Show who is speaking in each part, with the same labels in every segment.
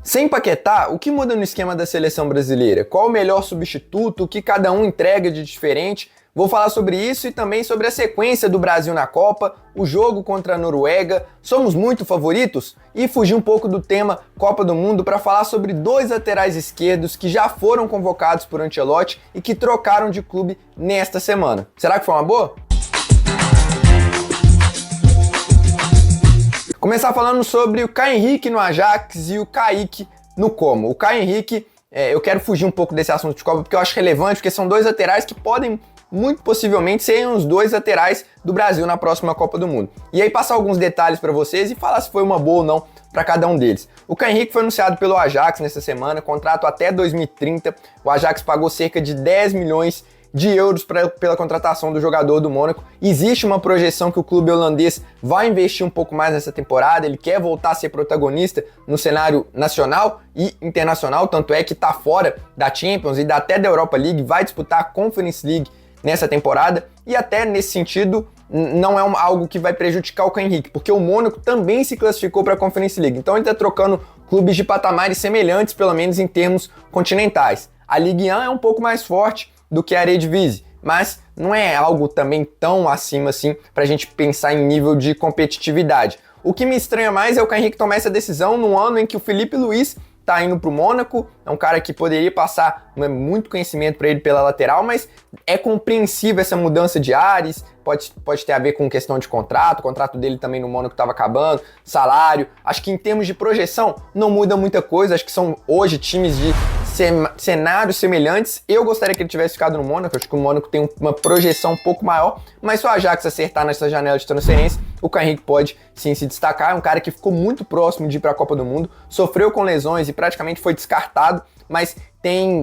Speaker 1: Sem Paquetá, o que muda no esquema da seleção brasileira? Qual o melhor substituto? O que cada um entrega de diferente? Vou falar sobre isso e também sobre a sequência do Brasil na Copa, o jogo contra a Noruega, somos muito favoritos? E fugir um pouco do tema Copa do Mundo para falar sobre dois laterais esquerdos que já foram convocados por Ancelotti e que trocaram de clube nesta semana. Será que foi uma boa? Começar falando sobre o Caio Henrique no Ajax e o Kaique no Como. O Caio Henrique, eu quero fugir um pouco desse assunto de Copa porque eu acho relevante, porque são dois laterais que podem muito possivelmente serem os dois laterais do Brasil na próxima Copa do Mundo. E aí passar alguns detalhes para vocês e falar se foi uma boa ou não para cada um deles. O Caio Henrique foi anunciado pelo Ajax nessa semana, contrato até 2030. O Ajax pagou cerca de 10 milhões de euros pela contratação do jogador do Mônaco. Existe uma projeção que o clube holandês vai investir um pouco mais nessa temporada, ele quer voltar a ser protagonista no cenário nacional e internacional, tanto é que está fora da Champions e até da Europa League, vai disputar a Conference League nessa temporada, e até nesse sentido não é algo que vai prejudicar o Caio Henrique, porque o Mônaco também se classificou para a Conference League, então ele está trocando clubes de patamares semelhantes, pelo menos em termos continentais. A Ligue 1 é um pouco mais forte do que a Eredivisie, mas não é algo também tão acima assim para a gente pensar em nível de competitividade. O que me estranha mais é o Caio Henrique tomar essa decisão num ano em que o Felipe Luiz tá indo pro Mônaco, é um cara que poderia passar muito conhecimento para ele pela lateral, mas é compreensível essa mudança de ares, pode ter a ver com questão de contrato, o contrato dele também no Mônaco estava acabando, salário, acho que em termos de projeção não muda muita coisa, acho que são hoje times de cenários semelhantes. Eu gostaria que ele tivesse ficado no Mônaco, acho que o Mônaco tem uma projeção um pouco maior, mas se o Ajax acertar nessa janela de transferência, o Caio Henrique pode sim se destacar. É um cara que ficou muito próximo de ir para a Copa do Mundo, sofreu com lesões e praticamente foi descartado, mas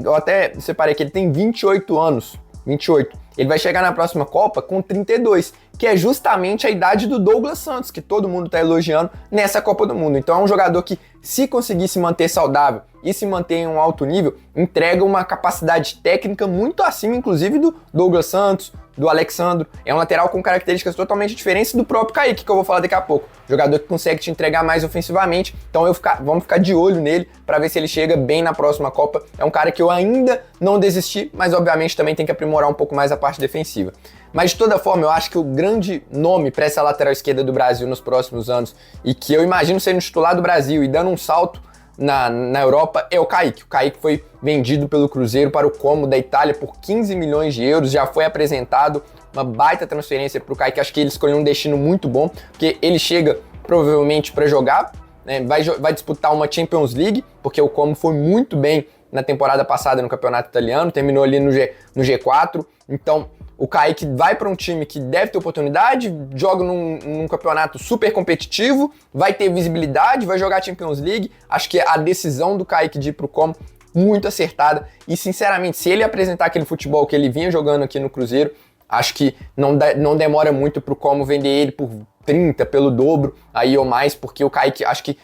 Speaker 1: eu até separei que ele tem 28 anos, 28. Ele vai chegar na próxima Copa com 32, que é justamente a idade do Douglas Santos, que todo mundo está elogiando nessa Copa do Mundo. Então é um jogador que, se conseguir se manter saudável e se manter em um alto nível, entrega uma capacidade técnica muito acima, inclusive, do Douglas Santos, do Alexandro. É um lateral com características totalmente diferentes do próprio Kaique, que eu vou falar daqui a pouco. Jogador que consegue te entregar mais ofensivamente, então vamos ficar de olho nele para ver se ele chega bem na próxima Copa. É um cara que eu ainda não desisti, mas obviamente também tem que aprimorar um pouco mais a parte defensiva. Mas de toda forma, eu acho que o grande nome para essa lateral esquerda do Brasil nos próximos anos, e que eu imagino sendo titular do Brasil e dando um salto na Europa, é o Kaique. O Kaique foi vendido pelo Cruzeiro para o Como da Itália por 15 milhões de euros, já foi apresentado uma baita transferência para o Kaique. Acho que ele escolheu um destino muito bom, porque ele chega provavelmente para jogar, né? Vai disputar uma Champions League, porque o Como foi muito bem na temporada passada no campeonato italiano, terminou ali no G4, então o Kaique vai para um time que deve ter oportunidade, joga num campeonato super competitivo, vai ter visibilidade, vai jogar Champions League. Acho que a decisão do Kaique de ir pro Como muito acertada, e sinceramente, se ele apresentar aquele futebol que ele vinha jogando aqui no Cruzeiro, acho que não demora muito pro Como vender ele por 30, pelo dobro aí ou mais, porque o Kaique, acho que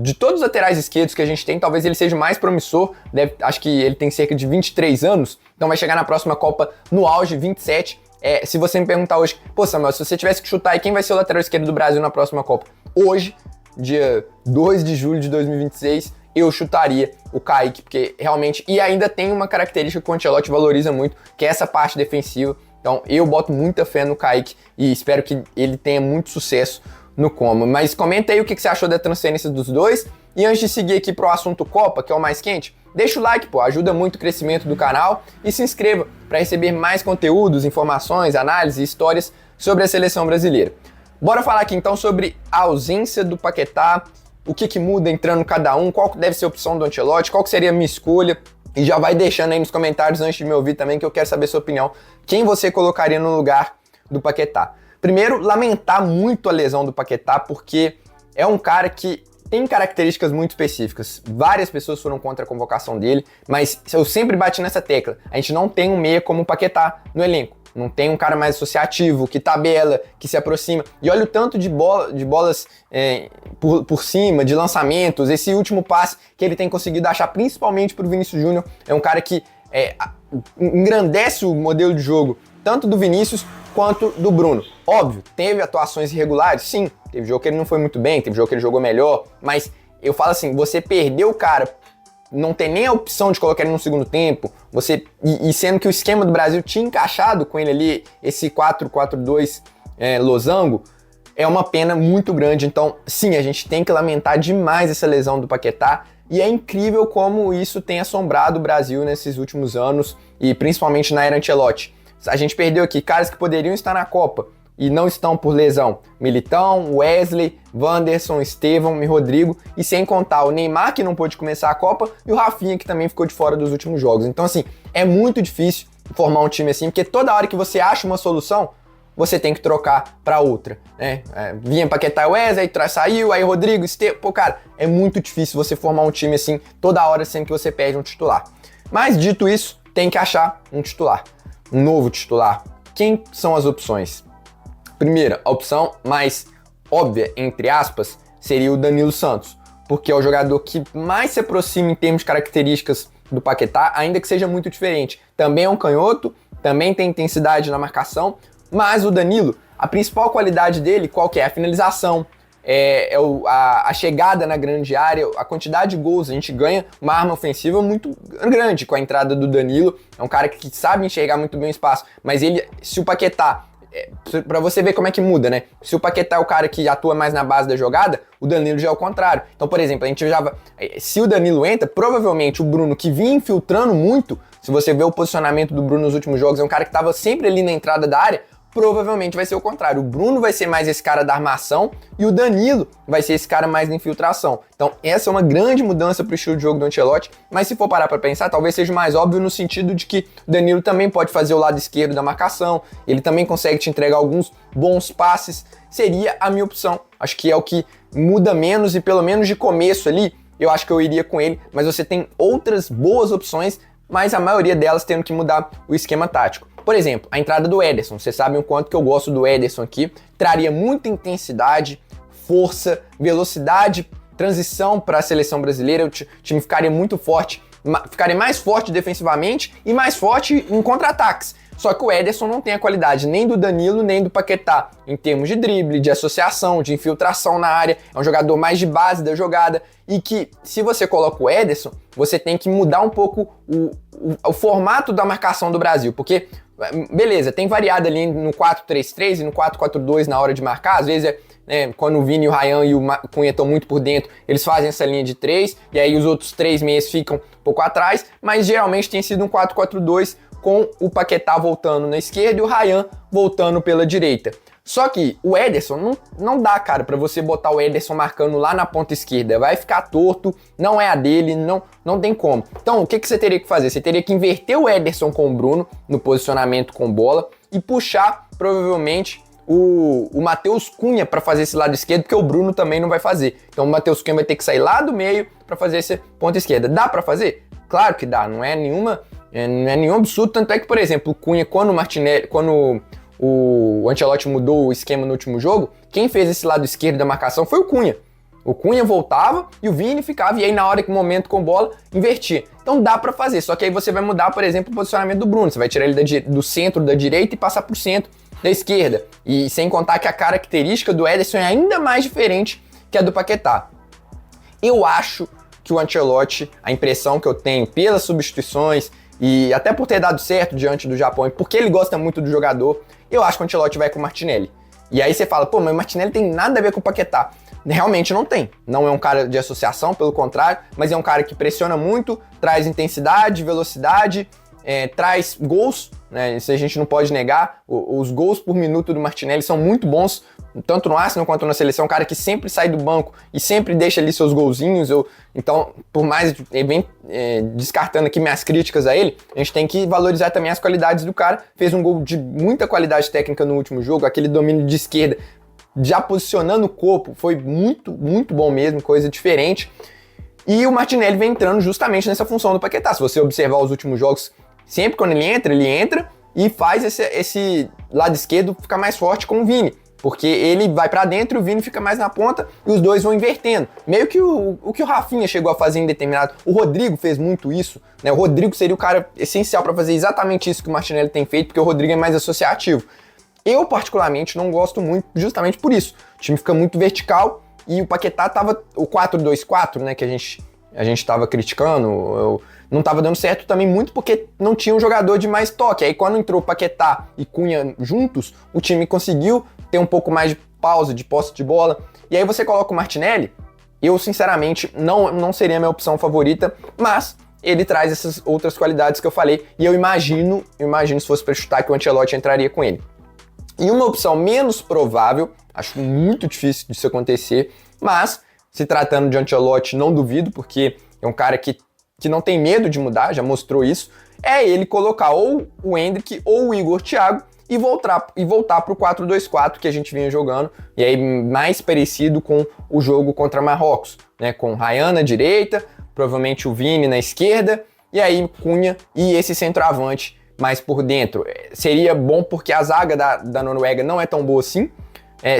Speaker 1: de todos os laterais esquerdos que a gente tem, talvez ele seja o mais promissor. Acho que ele tem cerca de 23 anos, então vai chegar na próxima Copa no auge, 27. Se você me perguntar hoje, pô Samuel, se você tivesse que chutar aí, quem vai ser o lateral esquerdo do Brasil na próxima Copa? Hoje, dia 2 de julho de 2026, eu chutaria o Kaique, porque realmente, e ainda tem uma característica que o Ancelotti valoriza muito, que é essa parte defensiva. Então eu boto muita fé no Kaique e espero que ele tenha muito sucesso no Como. Mas comenta aí o que você achou da transferência dos dois. E antes de seguir aqui pro assunto Copa, que é o mais quente, deixa o like, pô, ajuda muito o crescimento do canal, e se inscreva para receber mais conteúdos, informações, análises e histórias sobre a seleção brasileira. Bora falar aqui então sobre a ausência do Paquetá, o que muda entrando cada um, qual deve ser a opção do Ancelotti, qual que seria a minha escolha, e já vai deixando aí nos comentários antes de me ouvir também, que eu quero saber sua opinião, quem você colocaria no lugar do Paquetá. Primeiro, lamentar muito a lesão do Paquetá, porque é um cara que tem características muito específicas. Várias pessoas foram contra a convocação dele, mas eu sempre bati nessa tecla. A gente não tem um meia como o Paquetá no elenco. Não tem um cara mais associativo, que tabela, que se aproxima. E olha o tanto de bolas por cima, de lançamentos, esse último passe que ele tem conseguido achar, principalmente para o Vinícius Júnior. É um cara que engrandece o modelo de jogo, tanto do Vinícius quanto do Bruno. Óbvio, teve atuações irregulares? Sim. Teve jogo que ele não foi muito bem, teve jogo que ele jogou melhor, mas eu falo assim, você perdeu o cara, não tem nem a opção de colocar ele no segundo tempo, e sendo que o esquema do Brasil tinha encaixado com ele ali, esse 4-4-2 losango, é uma pena muito grande. Então, sim, a gente tem que lamentar demais essa lesão do Paquetá, e é incrível como isso tem assombrado o Brasil nesses últimos anos, e principalmente na era Ancelotti. A gente perdeu aqui caras que poderiam estar na Copa, e não estão por lesão. Militão, Wesley, Wanderson, Estevão e Rodrigo, e sem contar o Neymar, que não pôde começar a Copa, e o Rafinha, que também ficou de fora dos últimos jogos. Então, assim, é muito difícil formar um time assim, porque toda hora que você acha uma solução, você tem que trocar para outra, né? Vinha Paquetá e Wesley, saiu, aí Rodrigo, Estevão... Pô, cara, é muito difícil você formar um time assim, toda hora, sendo que você perde um titular. Mas, dito isso, tem que achar um titular, um novo titular. Quem são as opções? Primeira, a opção mais óbvia, entre aspas, seria o Danilo Santos, porque é o jogador que mais se aproxima em termos de características do Paquetá, ainda que seja muito diferente. Também é um canhoto, também tem intensidade na marcação, mas o Danilo, a principal qualidade dele, qual que é? A finalização, a chegada na grande área, a quantidade de gols. A gente ganha uma arma ofensiva muito grande com a entrada do Danilo. É um cara que sabe enxergar muito bem o espaço, mas ele, se o Paquetá... Pra você ver como é que muda, né? Se o Paquetá é o cara que atua mais na base da jogada, o Danilo já é o contrário. Então, por exemplo, a gente já... Se o Danilo entra, provavelmente o Bruno, que vinha infiltrando muito, se você vê o posicionamento do Bruno nos últimos jogos, é um cara que estava sempre ali na entrada da área, provavelmente vai ser o contrário. O Bruno vai ser mais esse cara da armação e o Danilo vai ser esse cara mais da infiltração. Então, essa é uma grande mudança para o estilo de jogo do Ancelotti, mas se for parar para pensar, talvez seja mais óbvio no sentido de que o Danilo também pode fazer o lado esquerdo da marcação, ele também consegue te entregar alguns bons passes, seria a minha opção. Acho que é o que muda menos e pelo menos de começo ali, eu acho que eu iria com ele, mas você tem outras boas opções, mas a maioria delas tendo que mudar o esquema tático. Por exemplo, a entrada do Ederson. Vocês sabem o quanto que eu gosto do Ederson aqui. Traria muita intensidade, força, velocidade, transição para a seleção brasileira. O time ficaria muito forte, ficaria mais forte defensivamente e mais forte em contra-ataques. Só que o Ederson não tem a qualidade nem do Danilo, nem do Paquetá, em termos de drible, de associação, de infiltração na área. É um jogador mais de base da jogada e que, se você coloca o Ederson, você tem que mudar um pouco o formato da marcação do Brasil, porque, beleza, tem variado ali no 4-3-3 e no 4-4-2 na hora de marcar, às vezes quando o Vini, o Ryan e o Cunha estão muito por dentro, eles fazem essa linha de 3, e aí os outros 3 meias ficam um pouco atrás, mas geralmente tem sido um 4-4-2 com o Paquetá voltando na esquerda e o Ryan voltando pela direita. Só que o Ederson, não dá, cara, pra você botar o Ederson marcando lá na ponta esquerda. Vai ficar torto, não é a dele, não tem como. Então, o que você teria que fazer? Você teria que inverter o Ederson com o Bruno no posicionamento com bola e puxar, provavelmente, o Matheus Cunha para fazer esse lado esquerdo, porque o Bruno também não vai fazer. Então, o Matheus Cunha vai ter que sair lá do meio para fazer essa ponta esquerda. Dá para fazer? Claro que dá, não é nenhum absurdo, tanto é que, por exemplo, o Cunha, quando o Ancelotti mudou o esquema no último jogo, quem fez esse lado esquerdo da marcação foi o Cunha. O Cunha voltava e o Vini ficava, e aí na hora que o momento com bola, invertia. Então dá pra fazer, só que aí você vai mudar, por exemplo, o posicionamento do Bruno, você vai tirar ele do centro da direita e passar pro centro da esquerda. E sem contar que a característica do Ederson é ainda mais diferente que a do Paquetá. Eu acho que o Ancelotti, a impressão que eu tenho pelas substituições, e até por ter dado certo diante do Japão, e porque ele gosta muito do jogador, eu acho que o Ancelotti vai com o Martinelli. E aí você fala, pô, mas o Martinelli tem nada a ver com o Paquetá. Realmente não tem. Não é um cara de associação, pelo contrário, mas é um cara que pressiona muito, traz intensidade, velocidade, traz gols, né? Isso a gente não pode negar. Os gols por minuto do Martinelli são muito bons, tanto no Arsenal quanto na seleção. Um cara que sempre sai do banco e sempre deixa ali seus golzinhos. Então, por mais descartando aqui minhas críticas a ele, a gente tem que valorizar também as qualidades do cara. Fez um gol de muita qualidade técnica no último jogo, aquele domínio de esquerda, já posicionando o corpo, foi muito, muito bom mesmo, coisa diferente. E o Martinelli vem entrando justamente nessa função do Paquetá. Se você observar os últimos jogos, sempre quando ele entra e faz esse lado esquerdo ficar mais forte com o Vini, porque ele vai pra dentro e o Vini fica mais na ponta e os dois vão invertendo. Meio que o que o Rafinha chegou a fazer em determinado... O Rodrigo fez muito isso, né? O Rodrigo seria o cara essencial para fazer exatamente isso que o Martinelli tem feito, porque o Rodrigo é mais associativo. Eu, particularmente, não gosto muito justamente por isso. O time fica muito vertical e o Paquetá tava, o 4-2-4, né, que a gente tava criticando, não tava dando certo também muito porque não tinha um jogador de mais toque. Aí quando entrou Paquetá e Cunha juntos, o time conseguiu ter um pouco mais de pausa, de posse de bola. E aí você coloca o Martinelli, eu sinceramente não seria a minha opção favorita, mas ele traz essas outras qualidades que eu falei, e eu imagino se fosse para chutar que o Ancelotti entraria com ele. E uma opção menos provável, acho muito difícil disso acontecer, mas se tratando de Ancelotti, não duvido, porque é um cara que não tem medo de mudar, já mostrou isso, é ele colocar ou o Endrick ou o Igor Thiago e voltar para o 4-2-4 que a gente vinha jogando, e aí mais parecido com o jogo contra Marrocos, né? Com Ryan na direita, provavelmente o Vini na esquerda, e aí Cunha e esse centroavante mais por dentro. Seria bom porque a zaga da Noruega não é tão boa assim,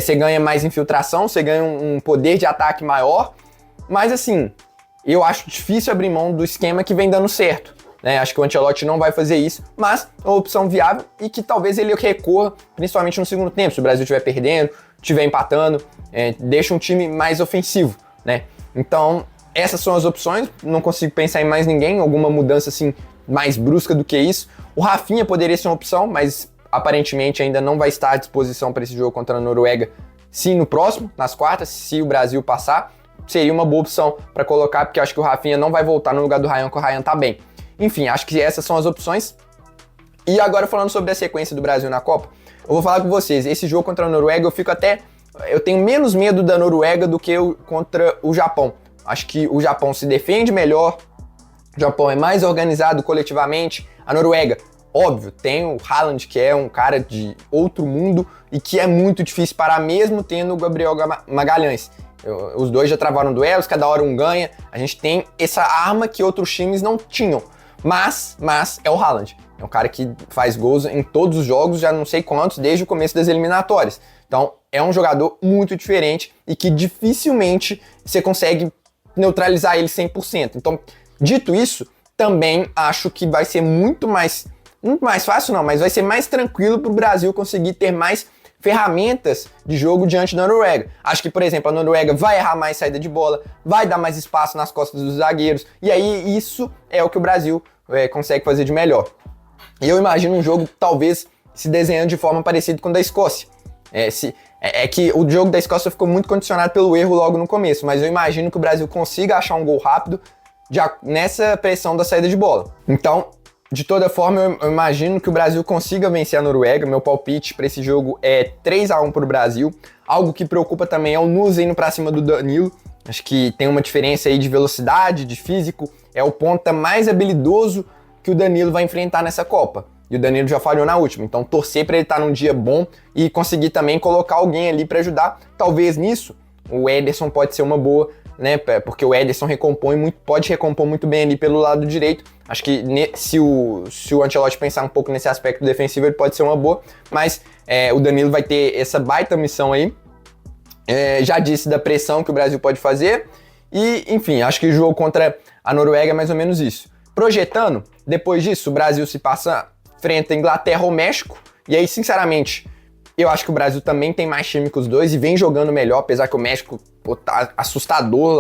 Speaker 1: você ganha mais infiltração, você ganha um poder de ataque maior, mas assim, eu acho difícil abrir mão do esquema que vem dando certo. Acho que o Ancelotti não vai fazer isso, mas é uma opção viável e que talvez ele recorra, principalmente no segundo tempo, se o Brasil estiver perdendo, estiver empatando, deixa um time mais ofensivo, né? Então, essas são as opções, não consigo pensar em mais ninguém, alguma mudança assim mais brusca do que isso. O Rafinha poderia ser uma opção, mas aparentemente ainda não vai estar à disposição para esse jogo contra a Noruega, sim no próximo, nas quartas, se o Brasil passar, seria uma boa opção para colocar, porque eu acho que o Rafinha não vai voltar no lugar do Ryan, porque o Ryan tá bem. Enfim, acho que essas são as opções. E agora falando sobre a sequência do Brasil na Copa, eu vou falar com vocês, esse jogo contra a Noruega eu tenho menos medo da Noruega do que contra o Japão. Acho que o Japão se defende melhor, o Japão é mais organizado coletivamente, a Noruega, óbvio, tem o Haaland, que é um cara de outro mundo e que é muito difícil parar mesmo tendo o Gabriel Magalhães. Os dois já travaram duelos, cada hora um ganha, a gente tem essa arma que outros times não tinham. Mas é o Haaland. É um cara que faz gols em todos os jogos, já não sei quantos, desde o começo das eliminatórias. Então, é um jogador muito diferente e que dificilmente você consegue neutralizar ele 100%. Então, dito isso, também acho que vai ser muito mais fácil não, mas vai ser mais tranquilo para o Brasil conseguir ter mais ferramentas de jogo diante da Noruega. Acho que, por exemplo, a Noruega vai errar mais saída de bola, vai dar mais espaço nas costas dos zagueiros, e aí isso é o que o Brasil consegue fazer de melhor. E eu imagino um jogo, talvez, se desenhando de forma parecida com o da Escócia. É que o jogo da Escócia ficou muito condicionado pelo erro logo no começo, mas eu imagino que o Brasil consiga achar um gol rápido nessa pressão da saída de bola. Então, de toda forma, eu imagino que o Brasil consiga vencer a Noruega. Meu palpite para esse jogo é 3-1 para o Brasil. Algo que preocupa também é o Nunes indo para cima do Danilo. Acho que tem uma diferença aí de velocidade, de físico. É o ponta mais habilidoso que o Danilo vai enfrentar nessa Copa. E o Danilo já falhou na última. Então, torcer para ele estar num dia bom e conseguir também colocar alguém ali para ajudar. Talvez nisso, o Ederson pode ser uma boa, né? Porque o Ederson pode recompor muito bem ali pelo lado direito. Acho que se o Ancelotti pensar um pouco nesse aspecto defensivo, ele pode ser uma boa, mas o Danilo vai ter essa baita missão aí. Já disse da pressão que o Brasil pode fazer, e enfim, acho que o jogo contra a Noruega é mais ou menos isso. Projetando, depois disso, o Brasil se passa frente a Inglaterra ou México, e aí, sinceramente, eu acho que o Brasil também tem mais time que os dois e vem jogando melhor, apesar que o México tá assustador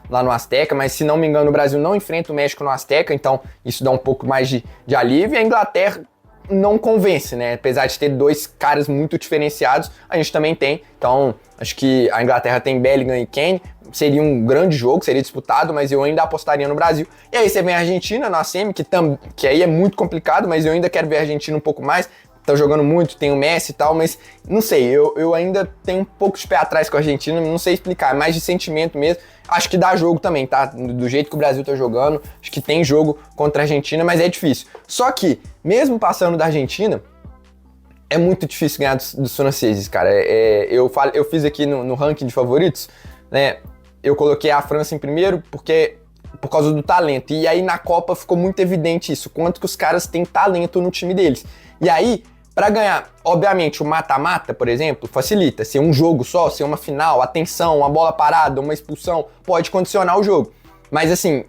Speaker 1: lá no Azteca, mas se não me engano o Brasil não enfrenta o México no Azteca, então isso dá um pouco mais de alívio. E a Inglaterra não convence, né? Apesar de ter dois caras muito diferenciados, a gente também tem. Então, acho que a Inglaterra tem Bellingham e Kane, seria um grande jogo, seria disputado, mas eu ainda apostaria no Brasil. E aí você vem a Argentina na semi, que aí é muito complicado, mas eu ainda quero ver a Argentina um pouco mais. Tá jogando muito, tem o Messi e tal, mas não sei, eu ainda tenho um pouco de pé atrás com a Argentina, não sei explicar, é mais de sentimento mesmo. Acho que dá jogo também, tá? Do jeito que o Brasil tá jogando, acho que tem jogo contra a Argentina, mas é difícil. Só que, mesmo passando da Argentina, é muito difícil ganhar dos franceses, cara. Eu fiz aqui no ranking de favoritos, né? Eu coloquei a França em primeiro por causa do talento. E aí na Copa ficou muito evidente isso, quanto que os caras têm talento no time deles. E aí, para ganhar, obviamente, o mata-mata, por exemplo, facilita. Ser um jogo só, ser uma final, atenção, uma bola parada, uma expulsão, pode condicionar o jogo. Mas assim,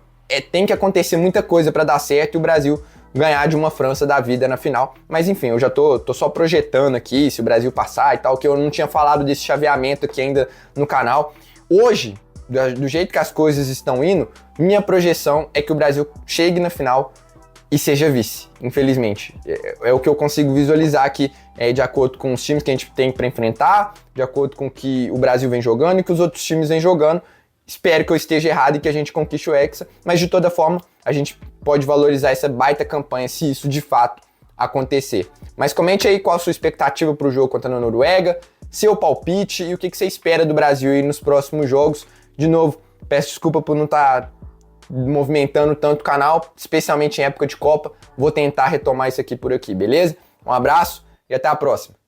Speaker 1: tem que acontecer muita coisa para dar certo e o Brasil ganhar de uma França da vida na final. Mas enfim, eu já tô só projetando aqui, se o Brasil passar e tal, que eu não tinha falado desse chaveamento aqui ainda no canal. Hoje, do jeito que as coisas estão indo, minha projeção é que o Brasil chegue na final e seja vice, infelizmente. É o que eu consigo visualizar aqui, de acordo com os times que a gente tem para enfrentar, de acordo com o que o Brasil vem jogando e que os outros times vêm jogando. Espero que eu esteja errado e que a gente conquiste o Hexa, mas de toda forma a gente pode valorizar essa baita campanha se isso de fato acontecer. Mas comente aí qual a sua expectativa para o jogo contra a Noruega, seu palpite e o que você espera do Brasil aí nos próximos jogos. De novo, peço desculpa por não estar movimentando tanto o canal, especialmente em época de Copa. Vou tentar retomar isso aqui por aqui, beleza? Um abraço e até a próxima.